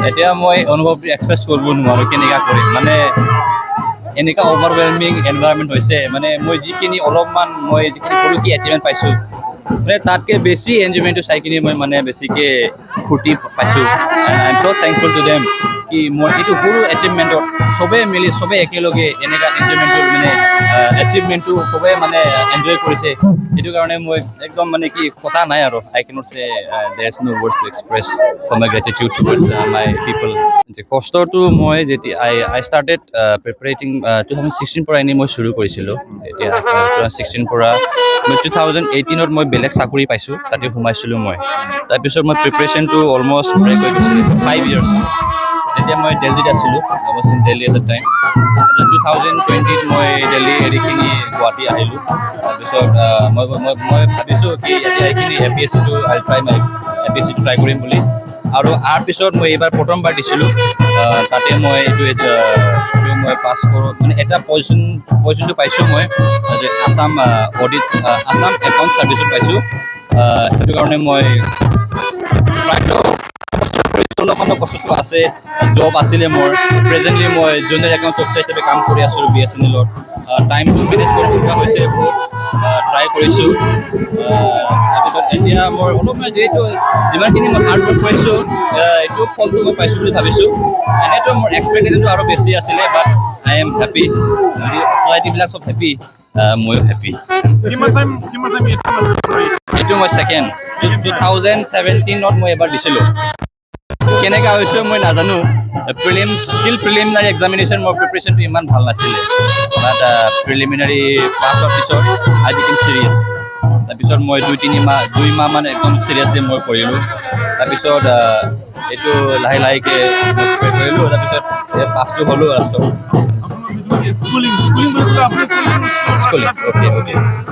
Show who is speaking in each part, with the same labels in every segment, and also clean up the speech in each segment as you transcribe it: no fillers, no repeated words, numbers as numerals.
Speaker 1: এতিয়া মই অনুভৱটো এক্সপ্ৰেছ কৰিব নোৱাৰোঁ কেনেকুৱা কৰিম মানে এনেকুৱা অভাৰৱেলমিং এনভাইৰনমেণ্ট হৈছে মানে মই যিখিনি অলপমান মই যিখিনি সৰু কি এচিভমেণ্ট পাইছোঁ মানে তাতকৈ বেছি এনজয়মেণ্টটো চাই কিনি মই মানে বেছিকৈ ফূৰ্তি পাইছোঁ আই এম ছ' থেংকফুল টু দেম কি মই এইটো সৰু এচিভমেণ্টত চবেই মিলি চবেই একেলগে এনেকুৱা এনজয়মেণ্টটো মানে এচিভমেণ্টটো চবেই মানে এনজয় কৰিছে সেইটো কাৰণে মই একদম মানে কি কথা নাই আৰু আই কেনট চে there is no' words to express for my gratitude towards my people যে কষ্টটো মই যেতিয়া আই ষ্টাৰ্টেড প্ৰিপেৰেটিং 2016 পৰা এনেই মই চুৰু কৰিছিলোঁ এতিয়া 2016 পৰা মই 2018ত মই বেলেগ চাকৰি পাইছোঁ তাতে সোমাইছিলোঁ মই তাৰপিছত মই প্ৰিপেৰেশ্যনটো অলমষ্ট ব্ৰেক হৈ গৈছিলোঁ 5 years যেতিয়া মই দিল্লীত আছিলোঁ I was in Delhi at the time 2020ত মই দিল্লী এৰিখিনি গুৱাহাটী আহিলোঁ তাৰপিছত মই ভাবিছোঁ কি এতিয়া এইখিনি APSCটো আই ট্ৰাই কৰিম বুলি আৰু তাৰ পিছত মই এইবাৰ প্ৰথমবাৰ দিছিলোঁ তাতে মই এইটো মই পাছ কৰোঁ মানে এটা পজিশ্যনটো পাইছোঁ মই যে আছাম অডিট আছাম একাউণ্ট ছাৰ্ভিচত পাইছোঁ সেইটো কাৰণে মই অলপমান কষ্টটো আছে জব আছিলে মোৰ প্ৰেজেণ্টলি মই জুনিয়ৰ একাউণ্ট অফিচাৰ হিচাপে কাম কৰি আছোঁ BSNLত টাইমটো মেনেজ কৰিবলগীয়া হৈছে বহুত ট্ৰাই কৰিছোঁ তাৰপিছত এতিয়া মোৰ অলপমান যিহেতু যিমানখিনি মই হাৰ্ড ৱৰ্ক কৰিছোঁ এইটো ফলটো মই পাইছোঁ বুলি ভাবিছোঁ এনেইতো মোৰ এক্সপেক্টেশ্যনটো আৰু বেছি আছিলে বাট আই এম হেপী চ'চাইটিবিলাক চব হেপী ময়ো হেপী এইটো মই ছেকেণ্ড 2017ত মই এবাৰ দিছিলোঁ কেনেকুৱা হৈছে মই নাজানো প্ৰিলিমিনাৰী এক্সামিনেশ্যন মোৰ প্ৰিপেৰেশ্যনটো ইমান ভাল নাছিলে বাট প্ৰিলিমিনাৰী পাছ হোৱাৰ পিছত আই বিকেম চিৰিয়াছ তাৰপিছত মই 2 মাহ মানে একদম চিৰিয়াছলি মই কৰিলোঁ তাৰপিছত এইটো লাহেকৈ মই কৰিলোঁ তাৰপিছত পাছটো হ'লোঁ লাষ্টত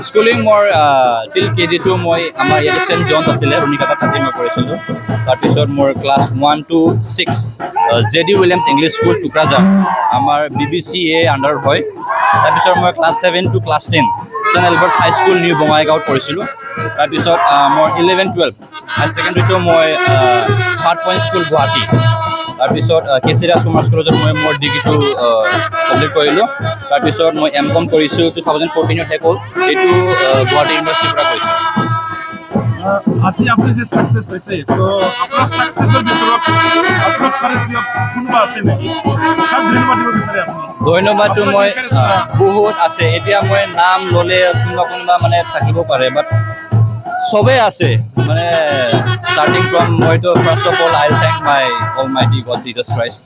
Speaker 1: স্কুলিং মোৰ টিল KG2 মই আমাৰ ইয়াতে চেণ্ট জনছ আছিলে ৰুণিকাটা তাতে মই কৰিছিলোঁ তাৰপিছত মোৰ class 1 to 6 JD Williams English school Tukrajhar আমাৰ BBCA আণ্ডাৰ হয় তাৰপিছত মই class 7 to class 10 Saint Albert high school new বঙাইগাঁৱত পঢ়িছিলোঁ তাৰপিছত মোৰ 11-12 হায়াৰ ছেকেণ্ডেৰীটো মই 3 পইণ্ট স্কুল গুৱাহাটী তাৰপিছত কেচিৰা কমাৰ্চ কলেজত মই মোৰ ডিগ্ৰীটো কমপ্লিট কৰিলোঁ তাৰপিছত মই M.Com কৰিছোঁ 2014ত শেষ হ'ল এইটো গুৱাহাটী ইউনিভাৰ্চিটিৰ পৰা কৰিছোঁ
Speaker 2: আজি আপনি যে সাকসেস হয়েছে তো আপনার সাকসেসের ভিতৰত আপনার কারেজীয় কোনবা আছে নেকি তাক ধন্যবাদ দিব বিচাৰে আপনি
Speaker 1: ধন্যবাদটো মই বহুত আছে এতিয়া মই নাম ল'লে কোনোবা মানে থাকিব পাৰে বাট চবেই আছে মানে starting from মইতো first of all I'll thank my almighty God Jesus Christ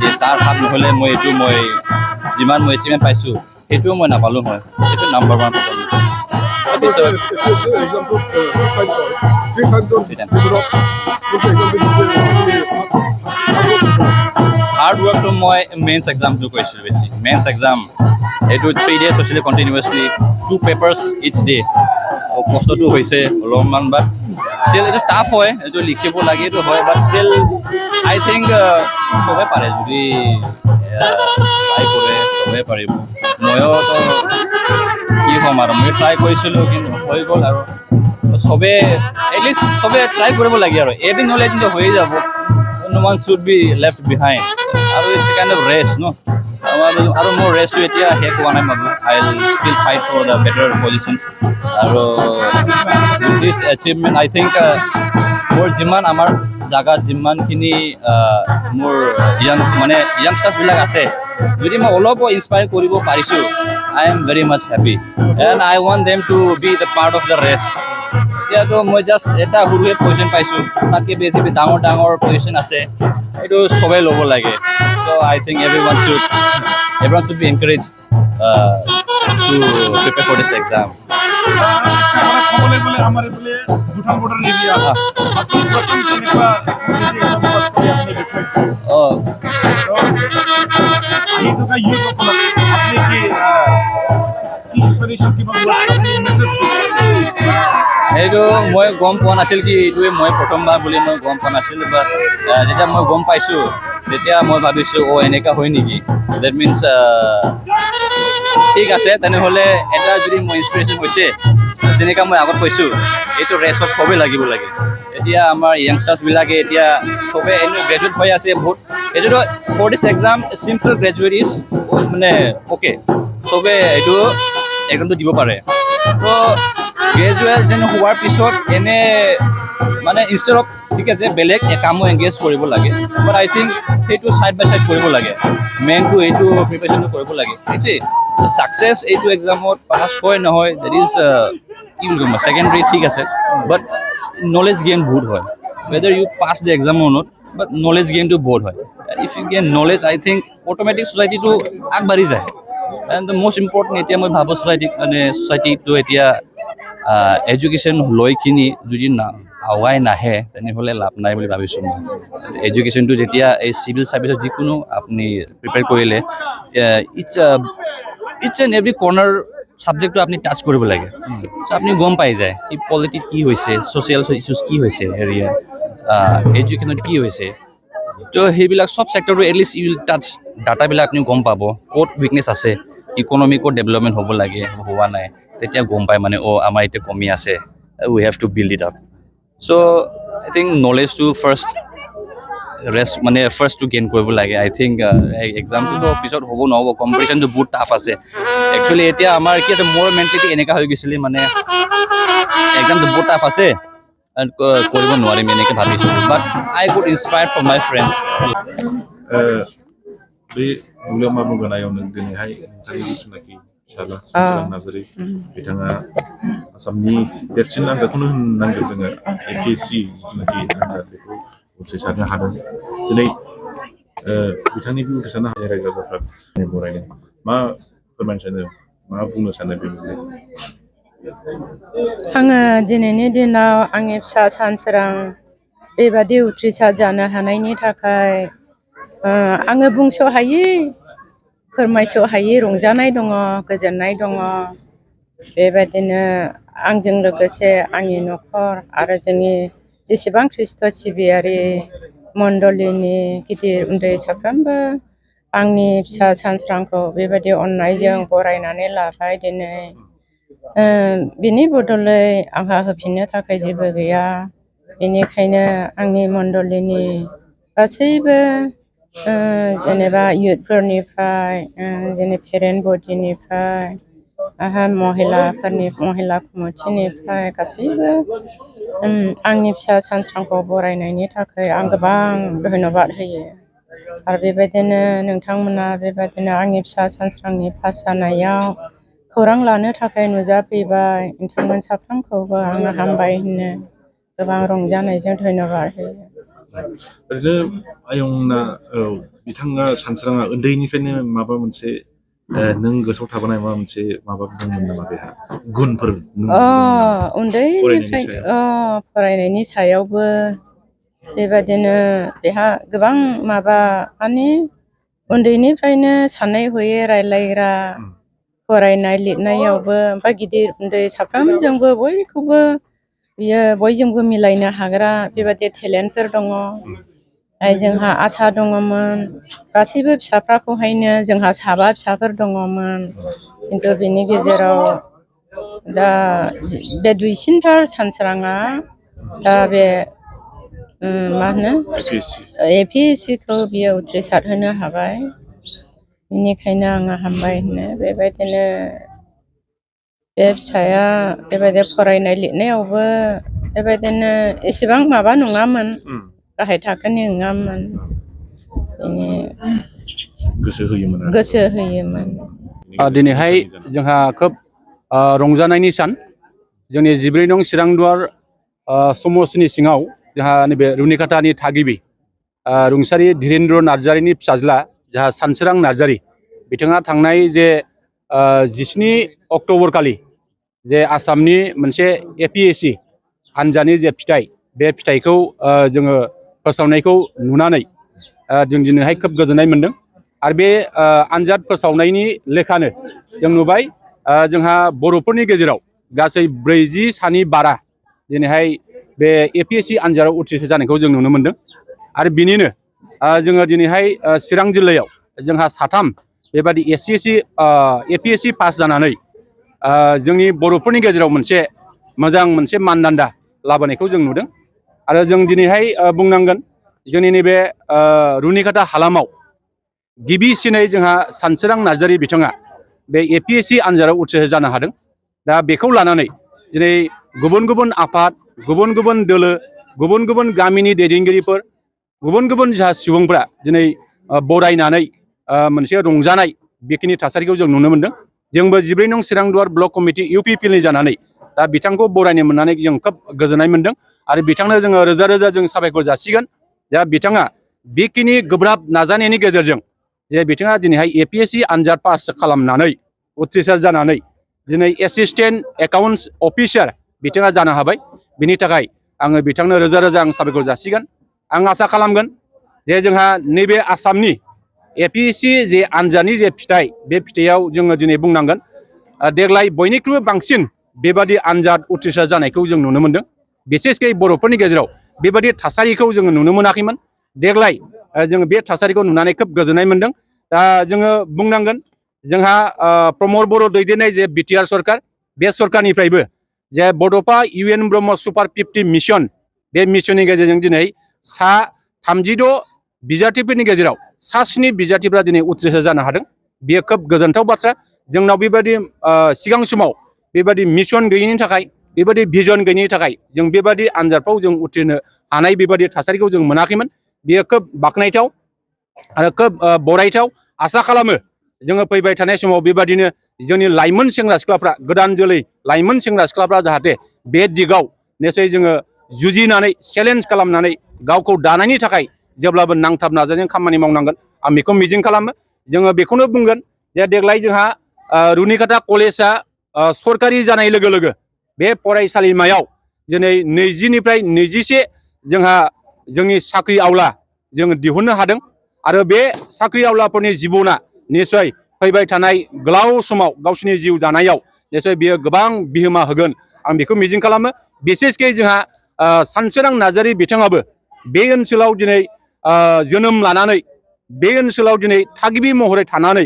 Speaker 1: যে তাৰ হাত নহ'লে মই যিমান মই এচিভমেণ্ট পাইছোঁ সেইটোও মই নাপালোঁ হয় সেইটো নাম্বাৰ 1 কথা হাৰ্ড ৱৰ্কটো মই মেইনছ এক্সামটো কৰিছিলোঁ বেছি মেইনছ এক্সাম এইটো 3 days হৈছিলে কণ্টিনিউৱাছলি 2 papers each day কষ্টটো হৈছে অলপমান বাট ষ্টিল এইটো টাফ হয় এইটো লিখিব লাগেতো হয় বাট ষ্টিল আই থিংক চবেই পাৰে যদি ট্ৰাই কৰে চবেই পাৰিব ময়োতো কি ক'ম আৰু মই ট্ৰাই কৰিছিলোঁ কিন্তু হৈ গ'ল আৰু চবেই এটলিষ্ট চবেই ট্ৰাই কৰিব লাগে আৰু এদিন হ'লে কিন্তু হৈয়ে যাব no one should be left behind আৰু ইটছ কাইণ্ড অফ ৰেষ্ট ন আৰু মোৰ ৰেষ্টটো এতিয়া শেষ হোৱা নাই ভাবোঁ I will still fight for the better position আৰু দিছ এচিভমেণ্ট আই থিংক মোৰ যিমান আমাৰ জাগাত যিমানখিনি মোৰ য়াংষ্টাৰ্ছবিলাক আছে যদি মই অলপ ইনস্পায়াৰ কৰিব পাৰিছোঁ I am very much happy and I want them to be the part of the rest এতিয়াতো মই জাষ্ট এটা সৰুৱে পজিশ্যন পাইছোঁ তাতকৈ বেছি ডাঙৰ পজিশ্যন আছে এইটো চবেই ল'ব লাগে চ' I think everyone should be encouraged to prepare for this exam
Speaker 2: ক'বলৈ গ'লে আমাৰ এইফালে ভূটান বৰ্ডাৰ এৰিয়া আপুনি প্ৰথম তেনেকুৱা আপুনি দেখুৱাইছে আহি থকা ইউথসকলক আপুনি কি ইনস্পিৰেশ্যন কিবা মেছেজ
Speaker 1: এইটো মই গম পোৱা নাছিল কি এইটোৱে মই প্ৰথমবাৰ বুলি মই গম পোৱা নাছিলোঁ বাট যেতিয়া মই গম পাইছোঁ তেতিয়া মই ভাবিছোঁ এনেকুৱা হয় নেকি ডেট মিনছ ঠিক আছে তেনেহ'লে এটা যদি মোৰ ইনস্পিৰেশ্যন হৈছে যেনেকৈ মই আগত কৈছোঁ এইটো ৰেচত চবেই লাগিব লাগে এতিয়া আমাৰ য়াংষ্টাৰ্ছবিলাকে এতিয়া চবেই এনে গ্ৰেজুৱেট হৈ আছে বহুত এইটোতো for this exam simple graduate is মানে অ'কে চবেই এইটো এক্সামটো দিব পাৰে তো গ্ৰেজুৱেট যেন হোৱাৰ পিছত এনে মানে ইনষ্টেড অফ ঠিক আছে বেলেগ কামো এংগেজ কৰিব লাগে বাট আই থিংক সেইটো ছাইড বাই ছাইড কৰিব লাগে মেইনটো এইটো প্ৰিপেৰেশ্যনটো কৰিব লাগে সেইটোৱেই ছাকচেছ এইটো এক্সামত পাছ হয় নহয় দেট ইজ কি বুলি ক'ম ছেকেণ্ডেৰী ঠিক আছে বাট নলেজ গেইন বহুত হয় whether you pass the exam or not but knowledge গেইনটো বহুত হয় if you gain knowledge I think automatic ছ'চাইটিটো আগবাঢ়ি যায় এণ্ড দ্য মষ্ট ইম্পৰ্টেণ্ট এতিয়া মই ভাবোঁ ছ'চাইটিটো এতিয়া এডুকেশ্যন লৈখিনি যদি আগুৱাই নাহে তেনেহ'লে লাভ নাই বুলি ভাবিছোঁ মই এডুকেশ্যনটো যেতিয়া এই চিভিল ছাৰ্ভিচত যিকোনো আপুনি প্ৰিপেয়াৰ কৰিলে ইটছ এণ্ড এভৰি কৰ্নাৰ ছাবজেক্টটো আপুনি টাচ কৰিব লাগে চ' আপুনি গম পাই যায় কি পলিটিক কি হৈছে ছ'চিয়েল ইছ্যুজ কি হৈছে এৰিয়া এডুকেশ্যনত কি হৈছে তো সেইবিলাক চব ছেক্টৰটো এটলিষ্ট ইউ উইল টাচ ডাটাবিলাক আপুনি গম পাব ক'ত উইকনেছ আছে ইকনমি ক'ত ডেভেলপমেণ্ট হ'ব লাগে হোৱা নাই তেতিয়া গম পায় মানে আমাৰ এতিয়া কমি আছে we have to build it up চ' আই থিংক নলেজটো ফাৰ্ষ্টটো গেইন কৰিব লাগে আই থিংক এক্সামটোতো পিছত হ'ব নহ'ব কম্পিটিশ্যনটো বহুত টাফ আছে একচুৱেলি এতিয়া আমাৰ কি আছে মোৰ মেণ্টেলিটি এনেকুৱা হৈ গৈছিলে মানে এক্সামটো বহুত টাফ আছে কৰিব নোৱাৰিম এনেকৈ ভাবিছোঁ but I could inspired from my friends
Speaker 2: बे मुलुगमा बुंगोनायावनो दिनैहाय नोंथांनि जिथुनाखि फिसाला सानस्रां नार्जारि बिथाङा आसामनि देरसिन आनजादखौनो होननांगोन जोङो APSC जिथुनाखि आनजाद बेखौ उथ्रिसारनो हादों दिनै बिथांनि बे उथ्रिसारनो हानाय रायजो राजाफ्रा बरायदों मा फोरमायनो सानो मा बुंनो सानो बे मुगायाव
Speaker 3: आङो दिनैनि दिनाव आंनि फिसा सानसोरां बेबादि उथ्रिसार जानो हानायनि थाखाय आङो बुंस' हायै फोरमायस' हायै रंजानाय दङ गोजोननाय दङ बेबायदिनो आंजों लोगोसे आंनि न'खर आरो जोंनि जेसेबां ख्रिस्ट' सिबियारि मण्डलिनि गिदिर उन्दै साफ्रोमबो आंनि फिसा सानस्रांखौ बेबायदि अननायजों बरायनानै लाबाय दिनै बिनि बदलै आंहा होफिननो थाखाय जेबो गैया बेनिखायनो आंनि मण्डलिनि गासैबो जेनेबा इयुथफोरनिफ्राय जोंनि पेरेन्ट बडिनिफ्राय महिला कमिटिनिफ्राय गासैबो आंनि फिसा सानस्रांखौ बरायनायनि थाखाय आं गोबां धन्यबाद होयो आरो बेबायदिनो नोंथांमोना बेबायदिनो आंनि फिसा सानस्रांनि पास जानायाव खौरां लानो थाखाय नुजाफैबाय नोंथांमोन साफ्रोमखौबो आङो हामबाय होनो गोबां रंजानायजों धन्यबाद होयो
Speaker 2: ओरैनो आयंना बिथाङा सानस्राङा उन्दैनिफ्रायनो माबा मोनसे नों गोसोआव थाबोनाय माबा दंमोन नामा बेहा गुनफोर
Speaker 3: उन्दैनिफ्राय फरायनायनि सायावबो बेबायदिनो बेहा गोबां माबा माने उन्दैनिफ्रायनो साननाय हयै रायलायग्रा फरायनाय लिरनायावबो ओमफ्राय गिदिर उन्दै साफ्रोमजोंबो बयखौबो बियो बयजोंबो मिलायनो हाग्रा बेबायदि टेलेन्टफोर दङ जोंहा आसा दङमोन गासैबो फिसाफ्राखौहायनो जोंहा 7 फिसाफोर दङमोन खिन्थु बेनि गेजेराव दा बे दुइसिनथार सानस्राङा दा बे मा होनो APSCखौ बियो उथ्रिसार होनो हाबाय बेनिखायनो आङो हामबाय होनो बेबायदिनो बे फिसाया बेबायदि फरायनाय लिरनायावबो बेबायदिनो एसेबां माबा नङामोन गाहाय थाखोनि नङामोन गोसो होयोमोन
Speaker 4: दिनैहाय जोंहा खोब रंजानायनि सान जोंनि 14 नं चिरांदुवार समस्तिनि सिङाव जोंहा नैबे रुनिकाटानि थागिबि रुंसारि धीरेन्द्र नार्जारिनि फिसाज्ला जोंहा सानसोरां नार्जारि बिथाङा थांनाय जे 17 अक्ट'बर खालि जे आसामनि मोनसे APSC आनजादनि जे फिथाइ बे फिथाइखौ जोङो फोसावनायखौ नुनानै जों दिनैहाय खोब गोजोननाय मोन्दों आरो बे आनजाद फोसावनायनि लेखानो जों नुबाय जोंहा बर'फोरनि गेजेराव गासै 40 सानि बारा दिनैहाय बे APSC आनजादाव उथ्रिसार जानायखौ जों नुनो मोन्दों आरो बिनिनो जोङो दिनैहाय चिरां जिल्लायाव जोंहा 3 बेबादि APSC पास जानानै जोंनि बर'फोरनि गेजेराव मोजां मोनसे मानदान्दा लाबोनायखौ जों नुदों। आरो जों दिनैहाय बुंनांगोन जोंनि नैबे रुनिकाटा हालामाव गिबिसिनै जोंहा सानसोरां नार्जारी बिथाङा बे APSC आनजादाव उथ्रिसार जानो हादों। दा बेखौ लानानै दिनै गुबुन गुबुन आफाद, गुबुन गुबुन दोलो, गुबुन गुबुन गामिनि दैदेनगिरिफोर, गुबुन गुबुन जाहा सुबुंफ्रा दिनै बरायनानै मोनसे रंजानाय बेखिनि थासारिखौ जों नुनो मोनदों। जोंबो 14 नं चिरांदुवार ब्लक कमिटि UPPनि जानानै दा बिथांखौ बरायनो मोननानै जों खोब गोजोननाय मोनदों। आरो बिथांनो जोङो रोजा रोजा जों साबायखर जासिगोन। दा बिथाङा बेखिनि गोब्राब नाजानायनि गेजेरजों जे बिथाङा दिनैहाय APSC आनजाद पास खालामनानै उथ्रिसार जानानै दिनै एसिस्टेन्ट एकाउन्ट्स अफिसार बिथाङा जानो हाबाय। बिनि थाखाय आङो बिथांनो रोजा रोजा आं साबायखर जासिगोन। आं आसा खालामगोन जे जोंहा नैबे आसामनि APSC जे आनजादनि जे फिथाइ, बे फिथाइयाव जोङो दिनै बुंनांगोन देग्लाय बयनिख्रुइबो बांसिन बेबादि आनजाद उथ्रिसार जानायखौ जों नुनो मोनदों। बिसेसकै बर'फोरनि गेजेराव बेबादि थासारिखौ जोङो नुनो मोनाखैमोन। देग्लाय जोङो बे थासारिखौ नुनानै खोब गोजोननाय मोनदों। दा जोङो बुंनांगोन जोंहा प्रमद बर' दैदेननाय जे BTR सरकार, बे सरकारनिफ्रायबो जे बड'फा UN ब्रह्म सुपार 50 मिशन, बे मिशननि गेजेरजों दिनै 36 बिजाथिफोरनि गेजेराव 7 बिजाथिफ्रा दिनै उथ्रिसार जानो हादों। बेयो खोब गोजोनथाव बाथ्रा। जोंनाव बेबायदि सिगां समाव बेबायदि मिशन गैयैनि थाखाय, बेबायदि भिजन गैयैनि थाखाय जों बेबायदि आनजादफ्राव जों उथ्रिनो हानाय बेबायदि थासारिखौ जों मोनाखैमोन। बेयो खोब बाख्नायथाव आरो खोब बरायथाव। आसा खालामो जोङो फैबाय थानाय समाव बेबादिनो जोंनि लाइमोन सेंग्रा सिख्लाफ्रा, गोदान जोलै लाइमोन सेंग्रा सिख्लाफ्रा जाहाथे बे दिगाव निसय जोङो जुजिनानै चेलेन्ज खालामनानै गावखौ दानायनि थाखाय जेब्लाबो नांथाब नाजानायजों खामानि मावनांगोन। आं बेखौ मिजिं खालामो। जोङो बेखौनो बुंगोन जे देग्लाय जोंहा रुनिकाटा कलेजआ सरकारि जानाय लोगो लोगो बे फरायसालिमायाव दिनै 20 निफ्राय 21 जोंहा जोंनि साख्रि आवला जोङो दिहुननो हादों। आरो बे साख्रि आवलाफोरनि जिबना निसय फैबाय थानाय गोलाव समाव गावसोरनि जिउ दानायाव निसय बियो गोबां बिहोमा होगोन, आं बेखौ मिजिं खालामो। बिसेसकै जोंहा सानसोरां नार्जारी बिथाङाबो बे ओनसोलाव दिनै जोनोम लानानै, बे ओनसोलाव दिनै थागिबि महरै थानानै,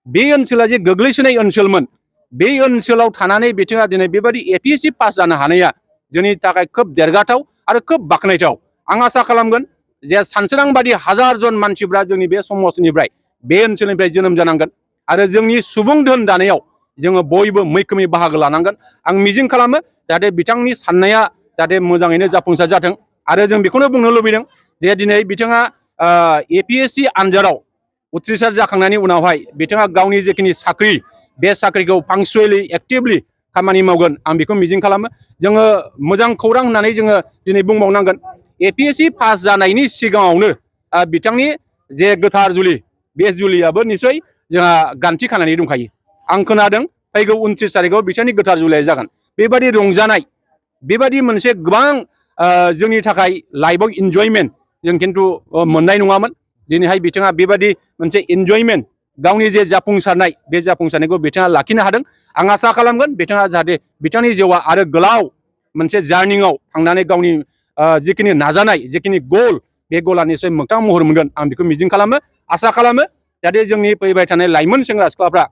Speaker 4: बे ओनसोला जे गोग्लैसोनाय ओनसोलमोन, बे ओनसोलाव थानानै बिथाङा दिनै बेबायदि APSC पास जानो हानाया जोंनि थाखाय खोब देरगाथाव आरो खोब बाख्नायथाव। आं आसा खालामगोन जे सानसोरां बादि हाजार जन मानसिफ्रा जोंनि बे समाजनिफ्राय, बे ओनसोलनिफ्राय जोनोम जानांगोन आरो जोंनि सुबुं धोन दानायाव जोङो बयबो मैखोमै बाहागो लानांगोन। आं मिजिं खालामो जाहाथे बिथांनि साननाया जाहाथे मोजाङैनो जाफुंसार जाथों। आरो जों बेखौनो बुंनो लुबैदों जे दिनै बिथाङा APSC आनजादाव उथ्रिसार जाखांनायनि उनावहाय बिथाङा गावनि जेखिनि साख्रि, बे साख्रिखौ पांचुवेलि एक्टिभलि खामानि मावगोन, आं बेखौ मिजिं खालामो। जोङो मोजां खौरां होननानै जोङो दिनै बुंबावनांगोन APSC पास जानायनि सिगाङावनो बिथांनि जे गोथार जुलि, बे जुलियाबो निसय जोंहा गान्थि खानानै दंखायो। आं खोनादों फैगौ 29 तारिखआव बिथांनि गोथार जुलिया जागोन। बेबादि रंजानाय, बेबादि मोनसे गोबां जोंनि थाखाय लाइफआव इन्जयमेन्ट जों खिन्थु मोननाय नङामोन। दिनैहाय बिथाङा बेबादि मोनसे इन्जयमेन्ट, गावनि जे जाफुंसारनाय, बे जाफुंसारनायखौ बिथाङा लाखिनो हादों। आं आसा खालामगोन बिथाङा जाहाथे बिथांनि जिउआ आरो गोलाव मोनसे जार्नियाव थांनानै गावनि जिखिनि नाजानाय, जिखिनि गल, बे गला निसय मोगथां महर मोनगोन, आं बेखौ मिजिं खालामो। आसा खालामो जाहाथे जोंनि फैबाय थानाय लाइमोन सेंग्रा सिख्लाफ्रा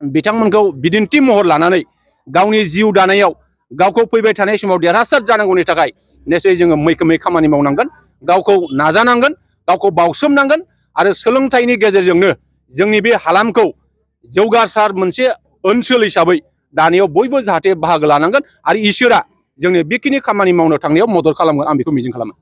Speaker 4: बिथांमोनखौ बिदिन्थि महर लानानै गावनि जिउ दानायाव गावखौ फैबाय थानाय समाव देरहासार जानांगौनि थाखाय निसय जोङो मैखोमै खामानि मावनांगोन, गावखौ नाजानांगोन, गावखौ बावसोमनांगोन आरो सोलोंथाइनि गेजेरजोंनो जोंनि बे हालामखौ जौगासार मोनसे ओनसोल हिसाबै दानायाव बयबो जाहाथे बाहागो लानांगोन आरो इसोरा जोंनि बेखिनि खामानि मावनो थांनायाव मदद खालामगोन, आं बेखौ मिजिं खालामो।